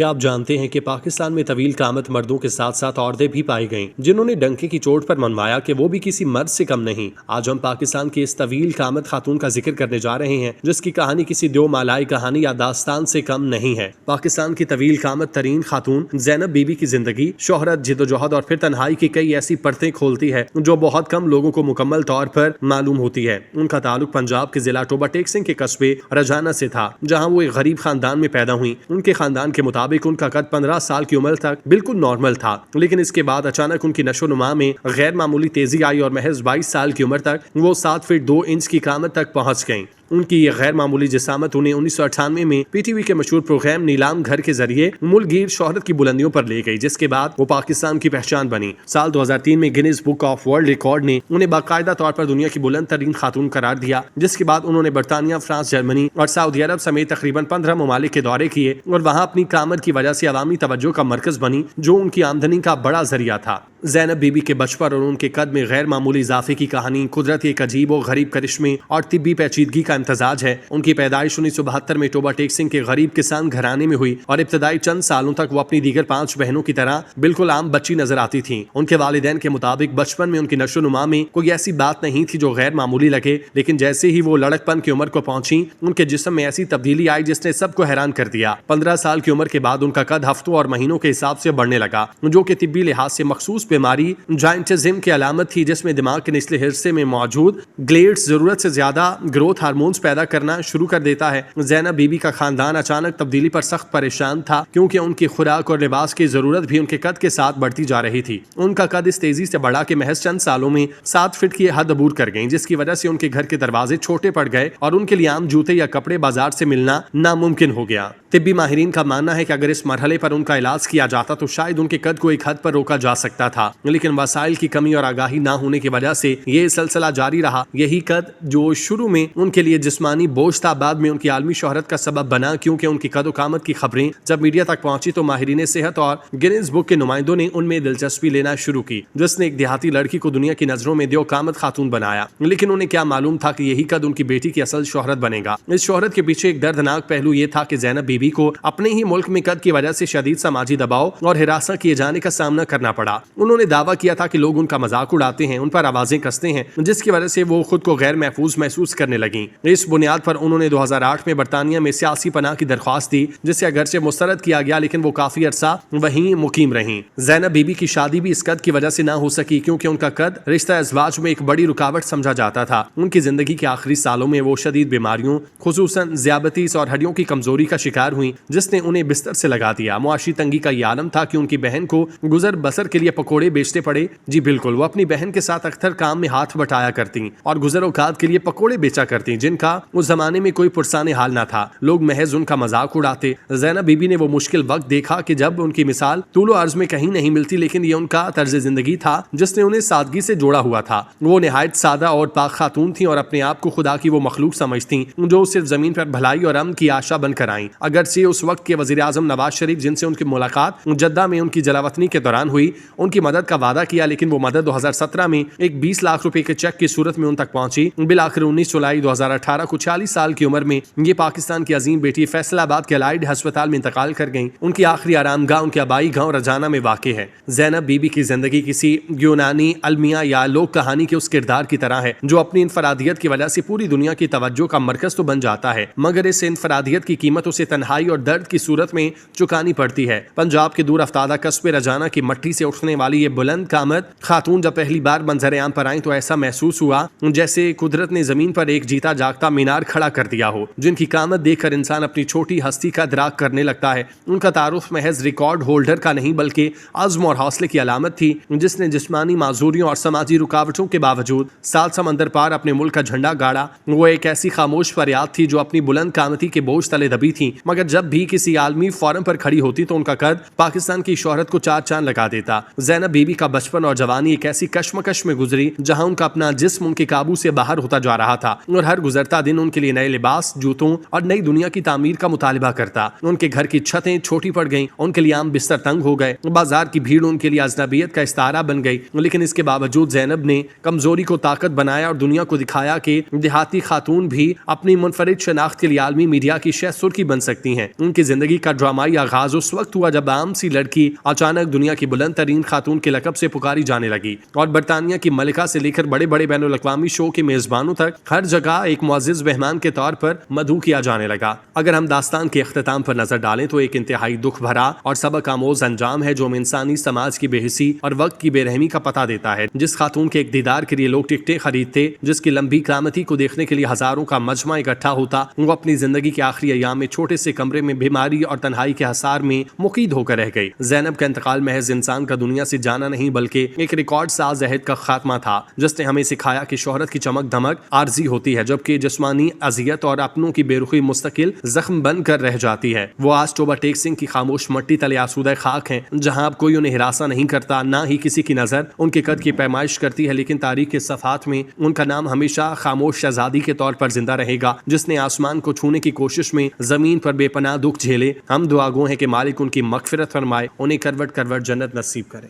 क्या आप जानते हैं कि पाकिस्तान में तवील कामत मर्दों के साथ साथ औरतें भी पाई गईं, जिन्होंने डंके की चोट पर मनवाया कि वो भी किसी मर्द से कम नहीं। आज हम पाकिस्तान की इस तवील कामत खातून का जिक्र करने जा रहे हैं, जिसकी कहानी किसी दो मालाई कहानी या दास्तान से कम नहीं है। पाकिस्तान की तवील कामत तरीन खातून ज़ैनब बीबी की जिंदगी, शोहरत, जिद्दोजहद और फिर तन्हाई की कई ऐसी परतें खोलती है जो बहुत कम लोगों को मुकम्मल तौर पर मालूम होती है। उनका ताल्लुक पंजाब के जिला टोबा टेक सिंह के कस्बे रजाना से था, जहाँ वो एक गरीब खानदान में पैदा हुई। उनके खानदान के मुताबिक उनका कद 15 साल की उम्र तक बिल्कुल नॉर्मल था, लेकिन इसके बाद अचानक उनकी नशोनुमा में गैर मामूली तेजी आई और महज 22 साल की उम्र तक वो 7 फीट 2 इंच की कामत तक पहुंच गईं। उनकी ये गैर मामूली जिसामत उन्हें 1998 में पीटीवी के मशहूर प्रोग्राम नीलाम घर के जरिए मुल्कगीर शोहरत की बुलंदियों पर ले गई, जिसके बाद वो पाकिस्तान की पहचान बनी। साल 2003 में Guinness book of world record ने उन्हें बाकायदा तौर पर दुनिया की बुलंद तरीन खातून करार दिया, जिसके बाद उन्होंने बरतानिया, फ्रांस, जर्मनी और सऊदी अरब समेत तकरीबन 15 ममालिक के दौरे किए और वहाँ अपनी कामत की वजह से अवामी तवज्जो का मरकज बनी, जो उनकी आमदनी का बड़ा जरिया था। ज़ैनब बीबी के बचपन और उनके कद में गैर मामूली इजाफे की कहानी कुदरत के एक अजीब और गरीब करिश्मे और तिब्बी पेचीदगी का इम्तजाज है। उनकी पैदाइश 1972 में टोबा टेक सिंह के गरीब किसान घराने में हुई और इब्तदाई चंद सालों तक वो अपनी दीगर 5 बहनों की तरह बिल्कुल आम बच्ची नजर आती थी। उनके वालिदैन के मुताबिक बचपन में उनकी नशोनुमा में कोई ऐसी बात नहीं थी जो गैर मामूली लगे, लेकिन जैसे ही वो लड़कपन की उम्र को पहुंची, उनके जिस्म में ऐसी तब्दीली आई जिसने सबको हैरान कर दिया। 15 साल की उम्र के बाद उनका कद हफ्तों और महीनों के हिसाब से बढ़ने लगा, जो कि तिब्बी लिहाज से मखसूस बीमारी जाइंटिज्म की अलामत थी, जिसमें दिमाग के निचले हिस्से में मौजूद ग्लेड्स जरूरत से ज्यादा ग्रोथ हार्मोन्स पैदा करना शुरू कर देता है। ज़ैनब बीबी का खानदान अचानक तब्दीली पर सख्त परेशान था, क्योंकि उनकी खुराक और लिबास की जरूरत भी उनके कद के साथ बढ़ती जा रही थी। उनका कद इस तेजी से बढ़ा कि महज चंद सालों में 7 फीट की हद अबूर कर गई, जिसकी वजह से उनके घर के दरवाजे छोटे पड़ गए और उनके लिए आम जूते या कपड़े बाजार से मिलना नामुमकिन हो गया। तिब्बी माहिरीन का मानना है कि अगर इस मरहले पर उनका इलाज किया जाता तो शायद उनके कद को एक हद पर रोका जा सकता था, लेकिन वसाइल की कमी और आगाही ना होने की वजह से ये सिलसिला जारी रहा। यही कद जो शुरू में उनके लिए जिस्मानी बोझ था, बाद में उनकी आलमी शोहरत का सबब बना, क्योंकि उनकी कद और कामत की खबरें जब मीडिया तक पहुंची तो माहिरीन सेहत और गिनीज बुक के नुमाइंदों ने उनमें दिलचस्पी लेना शुरू की, जिसने एक देहाती लड़की को दुनिया की नजरों में दो कामत खातून बनाया। लेकिन उन्हें क्या मालूम था कि यही कद उनकी बेटी की असल शोहरत बनेगा। इस शोहरत के पीछे एक दर्दनाक पहलू ये था कि ज़ैनब बीबी को अपने ही मुल्क में कद की वजह से शदीद समाजी दबाव और हिरासा किए जाने का सामना करना पड़ा। उन्होंने दावा किया था कि लोग उनका मजाक उड़ाते हैं, उन पर आवाजें कसते हैं, जिसकी वजह से वो खुद को गैर महफूज महसूस करने लगी। इस बुनियाद पर उन्होंने 2008 में बरतानिया में सियासी पनाह की दरख्वास्त दी, जिसे अगरचे मुस्तरद किया गया, लेकिन वो काफी अरसा वहीं मुकीम रहीं। ज़ैनब बीबी की शादी भी इस कद की वजह से ना हो सकी, क्योंकि उनका कद रिश्ता अज़वाज में एक बड़ी रुकावट समझा जाता था। उनकी जिंदगी के आखिरी सालों में वो शदीद बीमारियों, खुसूसन ज़ियाबतीस और हड्डियों की कमजोरी का शिकार हुई, जिसने उन्हें बिस्तर से लगा दिया। मुआशी तंगी का ये आलम था कि उनकी बहन को गुजर बसर के लिए पकोड़े बेचने पड़े। जी बिल्कुल, वो अपनी बहन के साथ अक्सर काम में हाथ बटाया करती और गुजर औकात के लिए पकोड़े बेचा करती, जिनका उस जमाने में कोई पुरसाने हाल ना था। लोग महज उनका मजाक उड़ाते। ज़ैनब बीबी ने वो मुश्किल वक्त देखा कि जब उनकी मिसाल तूलो अर्ज में कहीं नहीं मिलती, लेकिन ये उनका तर्ज जिंदगी था जिसने उन्हें सादगी से जोड़ा हुआ था। वो निहायत सादा और पाक खातून थी और अपने आप को खुदा की वो मखलूक समझती जो सिर्फ जमीन पर भलाई और अमन की आशा बनकर आई। अगरचे उस वक्त के वजीर आजम नवाज शरीफ, जिनसे उनकी मुलाकात जद्दा में उनकी जलावतनी के दौरान हुई, उनकी मदद का वादा किया, लेकिन वो मदद 2017 में एक 20 लाख रुपए के चेक की सूरत में उन तक पहुंची। बिलाखिर 19 जुलाई 2018 को 40 साल की उम्र में ये पाकिस्तान की अजीम बेटी फैसलाबाद के अलाइड अस्पताल में इंतकाल कर गईं। उनकी आखिरी आरामगाह उनके आबाई गांव रजाना में वाक़ है। ज़ैनब बीबी की जिंदगी किसी यूनानी अलमिया या लोक कहानी के उस किरदार की तरह है जो अपनी इनफरादियत की वजह से पूरी दुनिया की तवज्जो का मरकज तो बन जाता है, मगर इस इनफरादियत की कीमत उसे तन्हाई और दर्द की सूरत में चुकानी पड़ती है। पंजाब के दूर अफ्तादा कस्बे रजाना की मट्टी से उठने वाली ये बुलंद कामत खातून जब पहली बार मंजर आम पर आई तो ऐसा महसूस हुआ जैसे कुदरत ने जमीन पर एक जीता जागता मीनार खड़ा कर दिया हो, जिनकी कामत देखकर इंसान अपनी छोटी हस्ती का इदराक करने लगता है। उनका तारुफ महज रिकॉर्ड होल्डर का नहीं बल्कि अज़्म और हौसले की अलामत थी, जिसने जिस्मानी माजूरियों और समाजी रुकावटों के बावजूद सात समंदर पार अपने मुल्क का झंडा गाड़ा। वो एक ऐसी खामोश फरियाद थी जो अपनी बुलंद कामती के बोझ तले दबी थी, मगर जब भी किसी आलमी फोरम पर खड़ी होती तो उनका कद पाकिस्तान की शोहरत को चार चांद लगा देता। ज़ैनब बीबी का बचपन और जवानी एक ऐसी कश्मकश में गुजरी जहां उनका अपना जिस्म उनके काबू से बाहर होता जा रहा था और हर गुजरता दिन उनके लिए नए लिबास, जूतों और नई दुनिया की तामीर का मुतालिबा करता। उनके घर की छतें छोटी पड़ गईं, उनके लिए आम बिस्तर तंग हो गए, बाजार की भीड़ उनके लिए अजनबियत का इस्तारा बन गई। लेकिन इसके बावजूद ज़ैनब ने कमजोरी को ताकत बनाया और दुनिया को दिखाया कि देहाती खातून भी अपनी मुनफरिद शनाख्त के लिए आलमी मीडिया की शह सुर्खी बन सकती सकती हैं। उनकी जिंदगी का ड्रामाई आगाज उस वक्त हुआ जब आम सी लड़की अचानक दुनिया की बुलंद तरीन खातून के लकब से पुकारी जाने लगी और बरतानिया की मलिका से लेकर बड़े बड़े बैनुल अक़वामी शो के मेजबानों तक हर जगह एक मुअज़्ज़िज़ मेहमान के तौर पर मदऊ किया जाने लगा। अगर हम दास्तान के इख्तिताम पर नजर डालें तो एक इंतहाई दुख भरा और सबक आमोज अंजाम है जो इंसानी समाज की बेहिसी और वक्त की बेरहमी का पता देता है। जिस खातून के एक दीदार के लिए लोग टिकटें खरीदते, जिसकी लंबी क़यामती को देखने के लिए हजारों का मजमा इकट्ठा होता, वो अपनी जिंदगी के आखिरी अयाम में छोटे से कमरे में बीमारी और तन्हाई के हसार में मुकीद होकर रह गई। ज़ैनब का इंतकाल महज इंसान का दुनिया से जाना नहीं बल्कि एक रिकॉर्ड साज अहद का खात्मा था, जिसने हमें सिखाया कि शोहरत की चमक धमक आर्जी होती है, जबकि जिस्मानी अजियत और अपनों की बेरुखी मुस्तकिल जख्म बन कर रह जाती है। वो आज टोबा टेक सिंह की खामोश मट्टी तले आसूदा खाक हैं, जहां अब कोई उन्हें हिरासा नहीं करता, ना ही किसी की नजर उनके कद की पैमाइश करती है, लेकिन तारीख के सफ़ात में उनका नाम हमेशा खामोश शहजादी के तौर पर जिंदा रहेगा, जिसने आसमान को छूने की कोशिश में जमीन पर बेपनाह दुख झेले। हम दुआगो हैं कि मालिक उनकी मगफिरत फरमाए, उन्हें करवट करवट जन्नत नसीब करे।